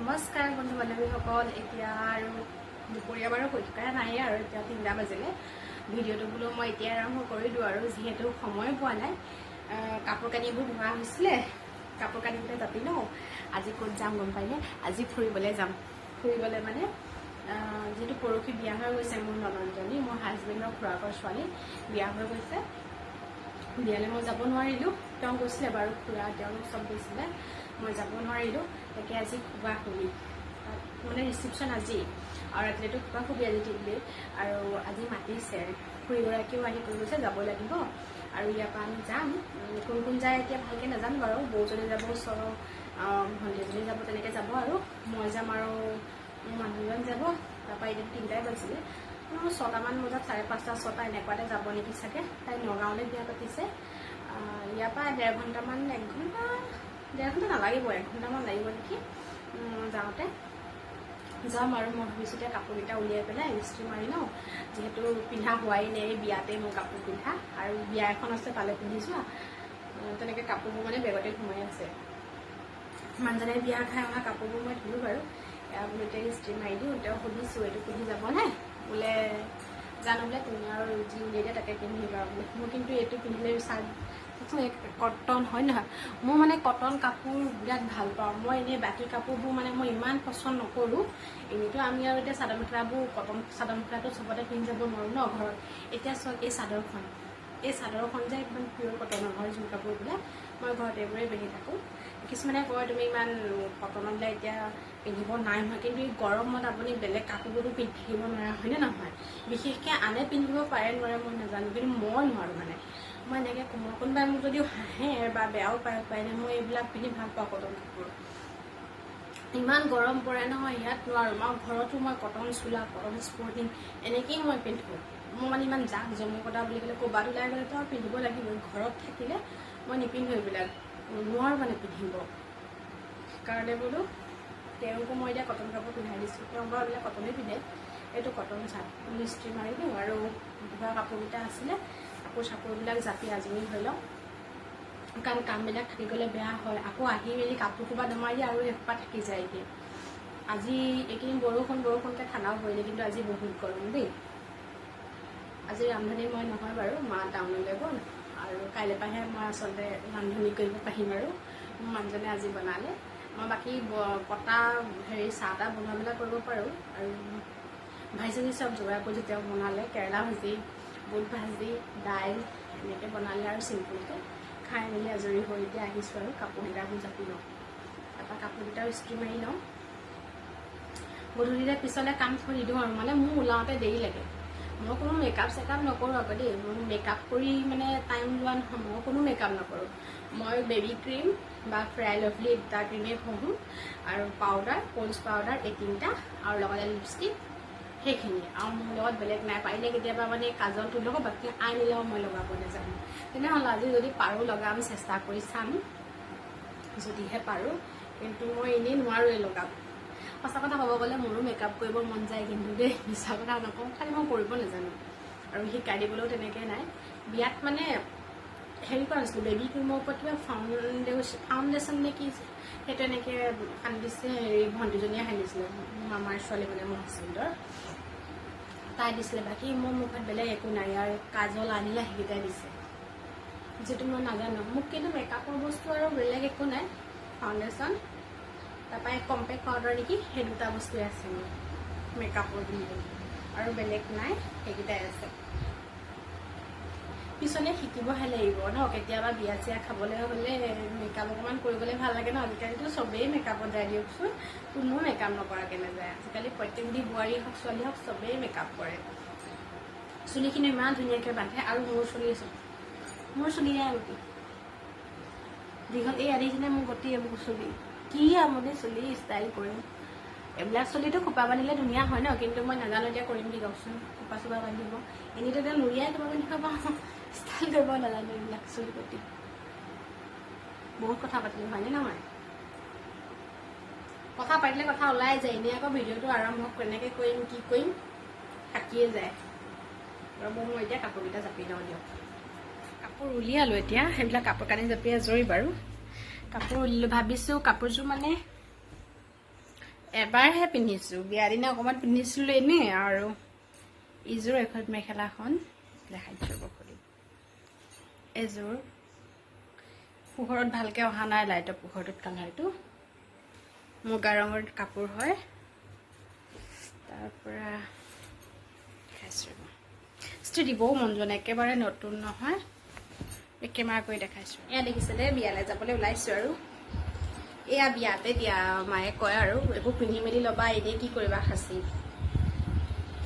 নমস্কাৰ বন্ধু বান্ধৱীসকল। এতিয়া আৰু দুপৰীয়া বাৰু হৈ থকা নাই আৰু এতিয়া 3টা বাজিলে। ভিডিঅ'টো বোলো মই এতিয়া আৰম্ভ কৰি দিওঁ আৰু যিহেতু সময় পোৱা নাই। কাপোৰ কানিবোৰ ধোৱা হৈছিলে, কাপোৰ কানিকেইটা জাপি লওঁ। আজি ক'ত যাম গম পাইনে? আজি ফুৰিবলৈ যাম। ফুৰিবলৈ মানে যিহেতু পৰহি বিয়া হৈ গৈছে মোৰ ননদজনী, মোৰ হাজবেণ্ডৰ খুৰাকৰ ছোৱালী বিয়া হৈ গৈছে। বিয়ালৈ মই যাব নোৱাৰিলোঁ। তেওঁ গৈছিলে বাৰু, খুৰা তেওঁলোক চব গৈছিলে, মই যাব নোৱাৰিলোঁ। তাকে আজি খুবা খুবি মানে ৰিচিপশ্যন আজি, আৰু ৰাতিলেতো খুবা খুবি আজি 3 দিন। আৰু আজি মাতিছে, খুৰীগৰাকীও আহি কৈ গৈছে যাব লাগিব। আৰু ইয়াৰ পৰা আমি যাম। কোন কোন যায় এতিয়া ভালকৈ নাজানো বাৰু। বৌজনী যাব, ওচৰৰ ভণ্টিজনী যাব, তেনেকৈ যাব। আৰু মই যাম আৰু মোৰ মানুহজন যাব। তাৰপৰা এতিয়া 3টাই বাজিলে। 6টামান বজাত 5:30 6টা এনেকুৱাতে যাব নেকি চাগে। তাই নগাঁৱলৈ বিয়া পাতিছে। ইয়াৰ পৰা 1.5 ঘণ্টামান, 1 ঘণ্টা 1.5 ঘণ্টা নালাগিব, 1 ঘণ্টামান লাগিব নেকি যাওঁতে। যাম আৰু মই ভাবিছোঁ এতিয়া কাপোৰকেইটা উলিয়াই পেলাই ইস্ত্ৰি মাৰি লওঁ, যিহেতু পিন্ধা হোৱাই নাই। বিয়াতে মোৰ কাপোৰ পিন্ধা, আৰু বিয়া এখন আছে তালৈ পিন্ধি যোৱা। তেনেকৈ কাপোৰবোৰ মানে বেগতে সোমাই আছে। মানুহজনে বিয়া খাই অহা কাপোৰবোৰ মই ধুলোঁ বাৰু। বোলো এতিয়া ইস্ত্ৰি মাৰি দিওঁ। তেওঁ সুধিছোঁ এইটো পিন্ধি যাবনে? বোলে জানো বোলে তুমি আৰু যি উলিয়াই দিয়া তাকে পিন্ধিবা বোলে। মোৰ কিন্তু এইটো পিন্ধিলে কটন হয় নহয়, মোৰ মানে কটন কাপোৰ বিৰাট ভাল পাওঁ মই। এনেই বাকী কাপোৰবোৰ মানে মই ইমান পচন্দ নকৰোঁ। এনেইতো আমি আৰু এতিয়া চাদৰ মেখেলাবোৰ কটন চাদৰ মেখেলাটো চবতে পিন্ধি যাব নোৱাৰোঁ ন ঘৰত। এতিয়া চব এই চাদৰখন যে একদম পিয়'ৰ কটনৰ হয় যোৰ কাপোৰবিলাক, মই ঘৰত এইবোৰেই পিন্ধি থাকোঁ। কিছুমানে কয় তুমি ইমান কটনবিলাক এতিয়া পিন্ধিব নাই হোৱা, কিন্তু এই গৰমত আপুনি বেলেগ কাপোৰবোৰতো পিন্ধি থাকিব নোৱাৰা হয়নে নহয়? বিশেষকৈ আনে পিন্ধিব পাৰে নোৱাৰে মই নাজানো, কিন্তু মই নোৱাৰোঁ মানে। মই এনেকৈ কোনোবাই মোক যদিও হাঁহে বা বেয়াও পায় নে, মই এইবিলাক পিন্ধি ভাল পাওঁ কটন কাপোৰ। ইমান গৰম পৰে নহয়, ইয়াত নোৱাৰোঁ। মই ঘৰতো মই কটন চোলা, কটন স্পৰ্টিং এনেকৈয়ে মই পিন্ধোঁ। মই মানে ইমান জাক জমকতা বুলি ক'লে ক'ৰবাত ওলাই গ'লেতো আৰু পিন্ধিব লাগিবই। ঘৰত থাকিলে মই নিপিন্ধোঁ এইবিলাক, নোৱাৰোঁ মানে পিন্ধিব। সেইকাৰণে বোলো তেওঁকো মই এতিয়া কটন কাপোৰ পিন্ধাই দিছোঁ। তেওঁ বাৰু এইবিলাক কটনেই পিন্ধে। এইটো কটন চাৰ্ট ইস্ত্ৰি মাৰি দিওঁ। আৰু ধোৱা কাপোৰকেইটা আছিলে, কাপোৰ চাপোৰবিলাক জাপি আজৰি হৈ লওঁ, কাৰণ কামবিলাক থাকি গ'লে বেয়া হয়। আকৌ আহি মেলি কাপোৰ সোপা দমাই দিয়ে আৰু এসোপা থাকি যায়গৈ। আজি এইকেইদিন বৰষুণকৈ ঠাণ্ডাও পৰিলে, কিন্তু আজি বহুত গৰম দেই। আজি ৰান্ধনি মই নহয় বাৰু, মা টাউনলৈ গ'ল। আৰু কাইলৈ পৰাহে মই আচলতে ৰান্ধনি কৰিব পাৰিম। আৰু মোৰ মানুহজনে আজি বনালে, মই বাকী কটা চাহ তাহ বনোৱা মেলা কৰিব পাৰোঁ। আৰু ভাজি চাজি চব যোগাৰ কৰি তেওঁ বনালে। কেৰেলা ভাজি, বুট ভাজি, দাইল এনেকৈ বনালে আৰু চিম্পুলকৈ খাই মেলি আজৰি হৈ এতিয়া আহিছোঁ। আৰু কাপোৰকেইটাবোৰ জাপি লওঁ, তাৰপৰা কাপোৰকেইটাও ইস্ত্ৰি মাৰি লওঁ। গধূলিৰে পিছলৈ কাম থৈ দিওঁ আৰু মানে মোৰ ওলাওঁতে দেৰি লাগে। মই কোনো মেকআপ চেকআপ নকৰোঁ আকৌ দেই। মই মেকআপ কৰি মানে টাইম লোৱা নহয়, মই কোনো মেকআপ নকৰোঁ। মই বেবী ক্ৰীম বা ফেয়াৰ লাভলী এই 2টা ক্ৰীমেই ঘঁহোঁ, আৰু পাউডাৰ, প'ন্ডছ পাউডাৰ এই 3টা, আৰু লগতে লিপষ্টিক, সেইখিনি। আৰু মোৰ লগত বেলেগ নাই। পাৰিলে কেতিয়াবা মানে কাজলটো লগাওঁ, বাকী আইলিনাও মই লগাব নাজানো। তেনেহ'লে আজি যদি পাৰোঁ লগাম, চেষ্টা কৰি চাম যদিহে পাৰোঁ, কিন্তু মই এনেই নোৱাৰোঁৱে লগাব। সঁচা কথা ক'ব গ'লে মোৰো মেকআপ কৰিব মন যায়, কিন্তু দেই মিছা কথা নকওঁ, খালি মই কৰিব নাজানো। আৰু শিকাই দিবলৈও তেনেকৈ নাই। বিয়াত মানে হেৰি কৰা নাছিলোঁ, বেবী ক্ৰীমৰ ওপৰত কিবা ফাউণ্ডেশ্যন নে কি সেইটো এনেকৈ সানি দিছে। ভণ্টিজনীয়ে সানিছিলে, মামাৰ ছোৱালী মানে মোৰ হাজবেণ্ডৰ, তাই দিছিলে। বাকী মোৰ মুখত বেলেগ একো নাই। আৰু কাজল আনিলে সেইকেইটাই দিছে, যিটো মই নাজানো। মোক কিন্তু মেকআপৰ বস্তু আৰু বেলেগ একো নাই। ফাউণ্ডেশ্যন, তাৰপৰা কম্পেক্ট পাউডাৰ নেকি, সেই 2টা বস্তুৱে আছে মোৰ মেকআপৰ কিন্তু, আৰু বেলেগ নাই, সেইকেইটাই আছে। পিছনে শিকিবহে লাগিব ন। কেতিয়াবা বিয়া চিয়া খাবলৈ হ'লে মেকআপ অকণমান কৰিবলৈ ভাল লাগে ন। আজিকালিতো চবেই মেকআপত যায় দিয়কচোন, কোনো মেকআপ নকৰাকৈ নাযায়। আজিকালি প্ৰত্যেকটি বোৱাৰী হওক ছোৱালী হওক চবেই মেকআপ কৰে। চুলিখিনি ইমান ধুনীয়াকৈ বান্ধে। আৰু মোৰ চুলি নাই গোটেই দীঘল, এই আদিজনে মোৰ গোটেই এইবোৰ চুলি, কি আমনি চুলি ষ্টাইল কৰিম। এইবিলাক চুলিটো খোপা বান্ধিলে ধুনীয়া হয় ন, কিন্তু মই নাজানো এতিয়া কৰিম কি কওকচোন। খোপা চোপা বান্ধিব এনেইতো এতিয়া নুৰিয়াই খোপা বান্ধিব পাওঁ, ষ্টাইল কৰিব নাজানো এইবিলাক চুলি কাটি। বহুত কথা পাতিলোঁ হয়নে নহয়? কথা পাতিলে কথা ওলাই যায়। এনেই আকৌ ভিডিঅ'টো আৰম্ভ কেনেকৈ কৰিম কি কৰিম থাকিয়ে যায়। ৰ'ব মই এতিয়া কাপোৰকেইটা জাপি লওঁ দিয়ক। কাপোৰ উলিয়ালোঁ এতিয়া, সেইবিলাক কাপোৰ কানি জাপি আজৰি বাৰু। কাপোৰ উলিয়ালোঁ, ভাবিছোঁ কাপোৰযোৰ মানে এবাৰহে পিন্ধিছোঁ, বিয়া দিনা অকণমান পিন্ধিছিলোঁ এনেই। আৰু ইযোৰ এখন মেখেলাখন দেখাইছোঁ বখলি। এযোৰ পোহৰত ভালকৈ অহা নাই, লাইটৰ পোহৰটোত কালাৰটো মুগা ৰঙৰ কাপোৰ হয়। তাৰপৰা দেখাইছোঁ, ইস্ত্ৰি দিবও মন যোৱা নাই, একেবাৰে নতুন নহয়, একেবাৰে কৰি দেখাইছোঁ। এয়া দেখিছিলে বিয়ালৈ যাবলৈ ওলাইছোঁ আৰু এয়া বিয়াতে দিয়া মায়ে কয় আৰু এইবোৰ পিন্ধি মেলি ল'বা, এনেই কি কৰিবা সাঁচি।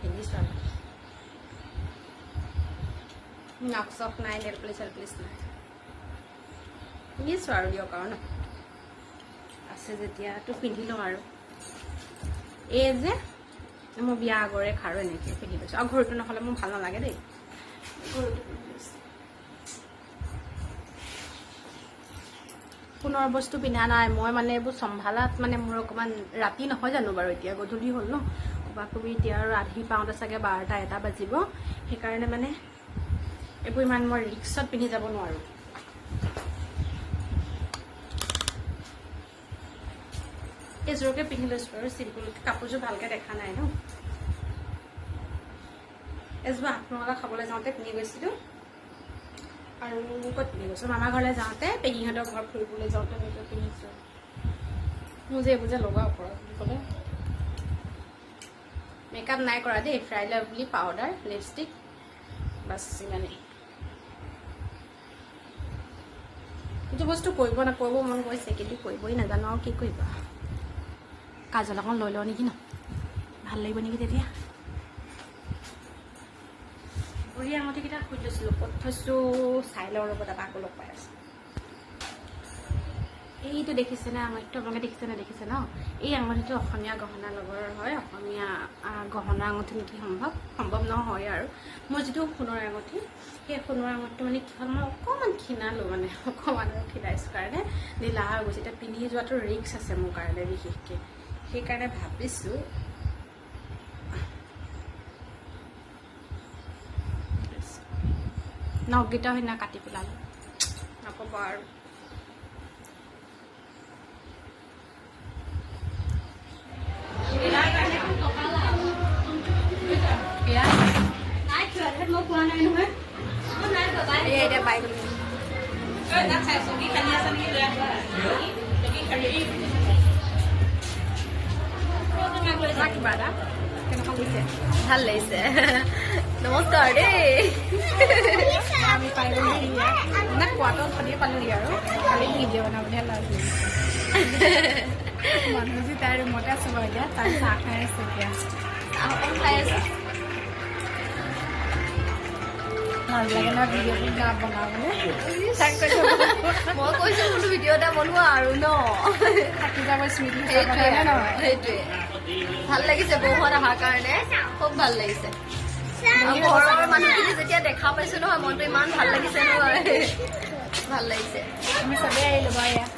পিন্ধিছোঁ আৰু নখ চখ নাই, নেল পলিচ চেল পলিচ নাই, পিন্ধিছোঁ আৰু দিয়ক আৰু ন আছে যেতিয়াতো পিন্ধি লওঁ। আৰু এই যে মোৰ বিয়া আগৰে খাৰু এনেকৈ পিন্ধি লৈছোঁ। আৰু ঘৰটো নহ'লে মোৰ ভাল নালাগে দেই, ঘৰটো পিন্ধি লৈছোঁ। সোণৰ বস্তু পিন্ধা নাই মই, মানে এইবোৰ চম্ভালাত মানে মোৰ অকণমান ৰাতি নহয় জানো বাৰু, এতিয়া গধূলি হ'ল ন, ক'বাকবি এতিয়া আৰু আধি পাওঁতে চাগে 12টা 1টা বাজিব। সেইকাৰণে মানে এইবোৰ ইমান মই ৰিক্সত পিন্ধি যাব নোৱাৰোঁ। এইযোৰকে পিন্ধি লৈছোঁ আৰু চিম্পুলকৈ, কাপোৰযোৰ ভালকৈ দেখা নাই ন। এযোৰ আঠমঙলা খাবলৈ যাওঁতে পিন্ধি গৈছিলোঁ, আৰু ক'ত পিন্ধি গৈছোঁ, মামাৰ ঘৰলৈ যাওঁতে, পেহীহঁতৰ ঘৰ ফুৰিবলৈ যাওঁতে সেইটো পিন্ধিছোঁ। মোৰ যে এইবোৰ যে লগা ওপৰত বুলি ক'লে মেকআপ নাই কৰা দেই, fry lovely powder lipstick bus ইমানেই। সেইটো বস্তু কৰিব মন গৈছে, কিন্তু কৰিবই নাজানো আৰু কি কৰিবা। কাজল অকণ লৈ লওঁ নেকি ন, ভাল লাগিব নেকি তেতিয়া। ভৰি আঙুঠিকেইটা খুলি লৈছিলোঁ, ক'ত থৈছোঁ চাই লওঁ ৰ'ব, তাত আকৌ লগ পাই আছোঁ। এইটো দেখিছেনে আঙুঠিটো, আপোনালোকে দেখিছে ন, এই আঙুঠিটো অসমীয়া গহনাৰ লগৰ হয়, অসমীয়া গহনা আঙুঠি নেকি, সম্ভৱ নহয়। আৰু মোৰ যিটো সোণৰ আঙুঠি, সেই সোণৰ আঙুঠিটো মানে কি হ'ল, মই অকণমান ক্ষীণালোঁ, মানে অকণমান আৰু ক্ষীণাইছোঁ কাৰণে ঢিলা হৈ গৈছে। এতিয়া পিন্ধি যোৱাটো ৰিক্স আছে মোৰ কাৰণে বিশেষকৈ, সেইকাৰণে ভাবিছোঁ নখকেইটাও সেইদিনা কাটি পেলালোঁ, নক'ব আৰু। এতিয়া পাই গ'লো কিবা এটা কেনেকুৱা লাগিছে, ভাল লাগিছে। নমস্কাৰ দেই, আমি পাই গ'লো মানে খোৱাটো খালিয়ে পালোহি আৰু খালি ভিডিঅ' বনাবলৈহে লাগিছিল। মানুহ যে তাই ৰুমতে আছোঁ বাৰু এতিয়া, তাই চাহ খাই আছে, এতিয়া চাহ অকণ খাই আছে। ভাল লাগে ন ভিডিঅ'টো বনাবলৈ, মই কৈছোঁ বোলো ভিডিঅ' এটা বনোৱা আৰু ন, থাকি যাব স্মৃতি নহয়। সেইটোৱে ভাল লাগিছে, বৌহঁত অহাৰ কাৰণে খুব ভাল লাগিছে। ঘৰৰ মানুহখিনি যেতিয়া দেখা পাইছোঁ নহয়, মনটো ইমান ভাল লাগিছে নহয়, ভাল লাগিছে। আমি চবেই আহিলোঁ বাৰু ইয়াত,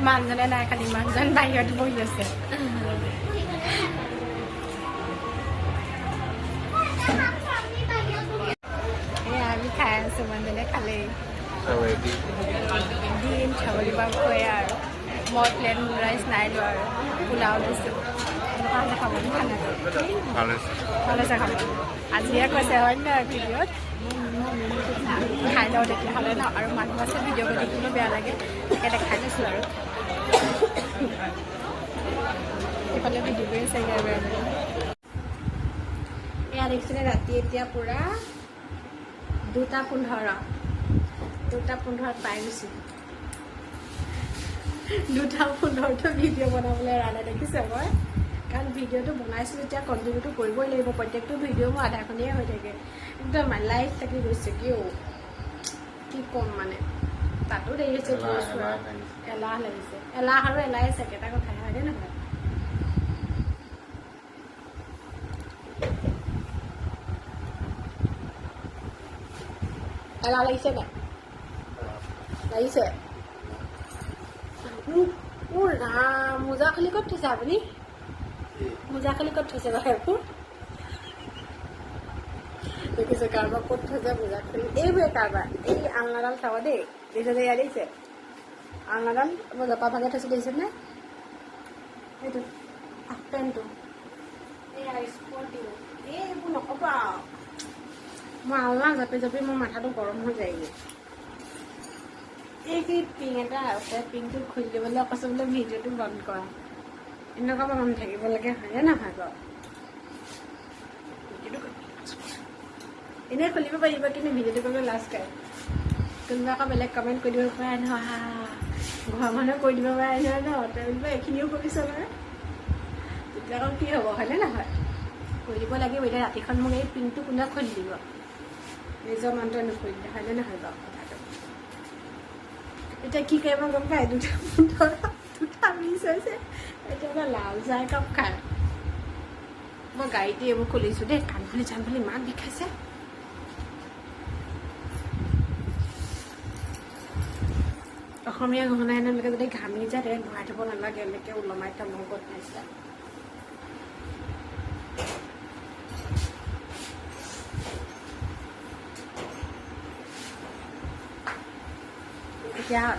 মানুহজনে নাই, খালি মানুহজন বাহিৰত বহি আছে। আমি খাই আছোঁ, মানুহজনে খালেই ডিম ছাগলী মাংস আৰু মই প্লেন ৰাইচ নাই লোৱা আৰু পোলাও লৈছোঁ। এনেকুৱা হ'লে খাবলৈ খানাটো ভাল হৈছে খাব। আজিহে কৈছে হয় নহয় ভিডিঅ'ত, খাই লওঁ তেতিয়াহ'লে ন, আৰু মানুহ আছে ভিডিঅ' কৰি দেখিবলৈ বেয়া লাগে, তাকে দেখাই লৈছোঁ আৰু। সেইফালে ভিডিঅ' কৰি আছে এয়া দেখিছিলে ৰাতি, এতিয়া পূৰা 2:15 পাই গৈছোঁ। 2:15 ভিডিঅ' বনাবলৈ এৰা নাই, দেখিছে মই, কাৰণ ভিডিঅ'টো বনাইছোঁ যেতিয়া কণ্টিনিউটো কৰিবই লাগিব। প্ৰত্যেকটো ভিডিঅ' মোৰ আধাখনিয়ে হৈ থাকে, একদম লাইফ থাকি গৈছে। কি ক'ম মানে, তাতো দেৰি হৈছে, এলাহ লাগিছে, এলাহ আৰু এলাহে চাগে এটা কথা হয়নে নহয়। এলাহ লাগিছে নাই, লাগিছে। মোৰ মোজা খুলি ক'ত থৈছে আপুনি, মোজা খুলি ক'ত থৈছে বাৰু এইবোৰ, দেখিছে কাৰোবাৰ ক'ত থৈছে মোজা খুলি, এইবোৰে কাৰোবাৰ। এই আলনাডাল চাব দেই, দেখিছে যে ইয়াত দেখিছে, আলনাডাল মই জপা ভাগে থৈছোঁ দেখিছেনে এইটো হাফ পেণ্টটো এই স্পৰ্টিং এইবোৰ নক'ব আৰু মই আলনা জাপি জাপি মোৰ মাথাটো গৰম হৈ যায়গৈ এই কি পিং এটা আছে পিংটো খুলি দিবলৈ কৈছোঁ বোলে ভিডিঅ'টো বন্ধ কৰা এনেকুৱা মন থাকিব লাগে হয়নে নহয় বাৰু এনেই খুলিব পাৰিব কিন্তু ভিডিঅ'টো কৰিবলৈ লাজ কৰে কোনোবা আকৌ বেলেগ কমেণ্ট কৰি দিব পাৰে নহয় ঘৰৰ মানুহে কৈ দিব পাৰে নহয় ন তেওঁলোকে এইখিনিও কৰিছে বাৰু তেতিয়া আকৌ কি হ'ব হয়নে নহয় কৈ দিব লাগিব এতিয়া ৰাতিখন মোক এই পিংটো কোনে খুলি দিব নিজৰ মানুহটোৱে নুখুলি দিয়ে হয়নে নহয় বাৰু কথাটো এতিয়া কি কৰিব গম পায় দুটা মিছ হৈছে এতিয়া লাল চাহ একাপ খায় মই গাড়ীতে এইবোৰ খুলিছোঁ দেই কাণ খুলি চান খুলি ইমান বিষাইছে অসমীয়া গহনা এনেকৈ যদি ঘামি যায় তেতিয়া ঘূৰাই থ'ব নালাগে এনেকৈ ওলমাই থ'ব মোৰ ক'ত নাইছে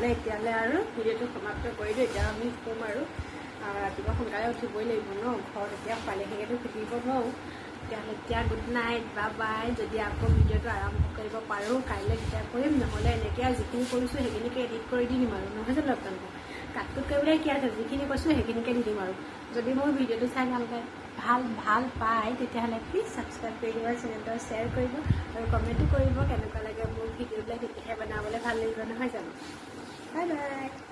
এতিয়ালৈ আৰু ভিডিঅ'টো সমাপ্ত কৰি দিওঁ এতিয়া আমি শুম আৰু ৰাতিপুৱা সোনকালে উঠিবই লাগিব ন ঘৰত এতিয়া পালেহিকেতো খুলিব নোৱাৰোঁ তেতিয়াহ'লে এতিয়া গুড নাইট বা বাই যদি আকৌ ভিডিঅ'টো আৰম্ভ কৰিব পাৰোঁ কাইলৈ তেতিয়া কৰিম নহ'লে এনেকৈ আৰু যিখিনি কৰিছোঁ সেইখিনিকে এডিট কৰি দি দিম আৰু নহয় জানো আপোনালোকক কাটকুট কৰিবলৈ কি আছে যিখিনি কৈছোঁ সেইখিনিকে দি দিম আৰু যদি মোৰ ভিডিঅ'টো চাই ভাল পায় তেতিয়াহ'লে প্লিজ ছাবস্ক্ৰাইব কৰি দিব চেনেলটো শ্বেয়াৰ কৰিব আৰু কমেণ্টো কৰিব কেনেকুৱা লাগে মোৰ ভিডিঅ'বিলাক তেতিয়াহে বনাবলৈ ভাল লাগিব নহয় জানো বাই বাই